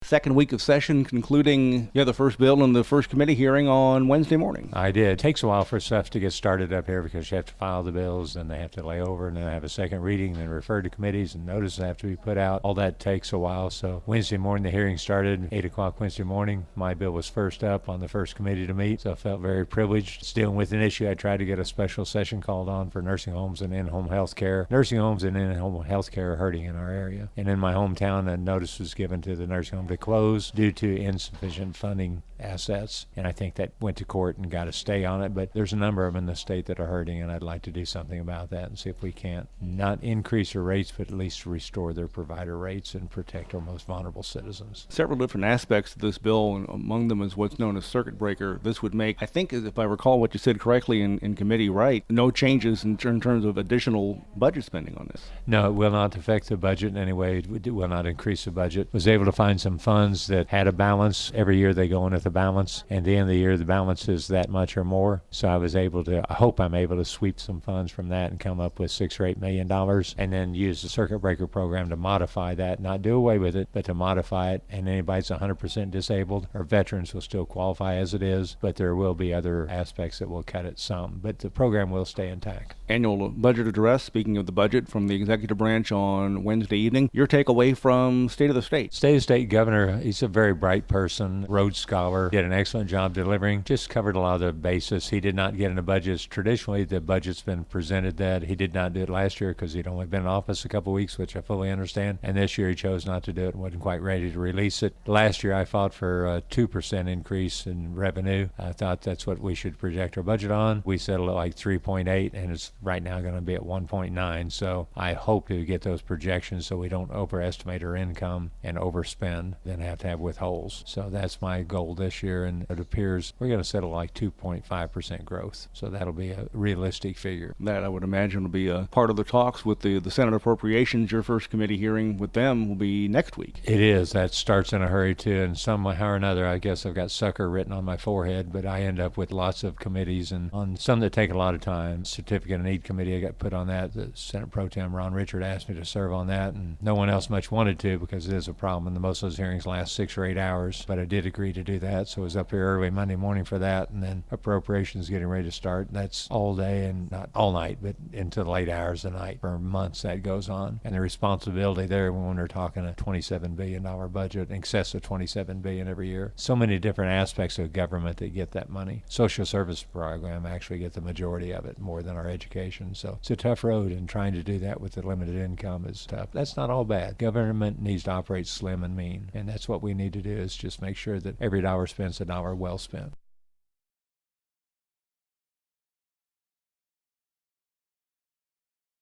second week of session, concluding the first bill in the first committee hearing on Wednesday morning. I did. It takes a while for stuff to get started up here because you have to file the bills, and they have to lay over, and then have a second reading, and then refer to committees, and notices have to be put out. All that takes a while. So Wednesday morning, the hearing started, 8 o'clock Wednesday morning. My bill was first up on the first committee to meet, so I felt very privileged. It's dealing with an issue. I tried to get a special session called on for nursing homes and in-home health care. Nursing homes and in-home health care are hurting in our area. And in my hometown, a notice was given to the nursing home to close due to insufficient funding assets. And I think that went to court and got a stay on it. But there's a number of them in the state that are hurting, and I'd like to do something about that and see if we can't not increase their rates, but at least restore their provider rates and protect our most vulnerable citizens. Several different aspects of this bill, and among them is what's known as circuit breaker. This would make, I think, if I recall what you said correctly in committee, right, no changes in terms of additional budget spending on this. No, it will not affect the budget in any way. It will not increase the budget. Was able to find some funds that had a balance. Every year they go in with a balance, and at the end of the year the balance is that much or more. So I hope I'm able to sweep some funds from that and come up with $6 or $8 million, and then use the circuit breaker program to modify that, not do away with it, but to modify it. And anybody that's 100% disabled or veterans will still qualify as it is, but there will be other aspects that will cut it some. But the program will stay intact. Annual budget address, speaking of the budget, from the executive branch on Wednesday evening. Your takeaway from State of the State? State of the State Governor, he's a very bright person, Rhodes Scholar, did an excellent job delivering, just covered a lot of the bases. He did not get into budgets. Traditionally, the budget's been presented that. He did not do it last year because he'd only been in office a couple of weeks, which I fully understand. And this year he chose not to do it and wasn't quite ready to release it. Last year I fought for a 2% increase in revenue. I thought that's what we should project our budget on. We settled at like 3.8, and it's right now going to be at 1.9. So I hope to get those projections so we don't overestimate our income and overspend, then have to have withholds. So that's my goal this year, and it appears we're going to settle like 2.5% growth. So that'll be a realistic figure. That, I would imagine, will be a part of the talks with the Senate Appropriations. Your first committee hearing with them will be next week. It is. That starts in a hurry too, and somehow or another, I guess I've got sucker written on my forehead, but I end up with lots of committees, and on some that take a lot of time. Certificate of Need Committee, I got put on that. The Senate Pro Tem Ron Richard asked me to serve on that, and no one else much wanted to because it is a problem, and most of those hearings last 6 or 8 hours, but I did agree to do that, so I was up here early Monday morning for that, and then appropriations getting ready to start. That's all day, and not all night, but into the late hours of the night. For months that goes on, and the responsibility there when we're talking a $27 billion budget, in excess of $27 billion every year. So many different aspects of government that get that money. Social service program actually get the majority of it, more than our education. So it's a tough road, and trying to do that with the limited income is tough. That's not all bad. Government needs to operate slim and mean, and that's what we need to do, is just make sure that every dollar spent's a dollar well spent.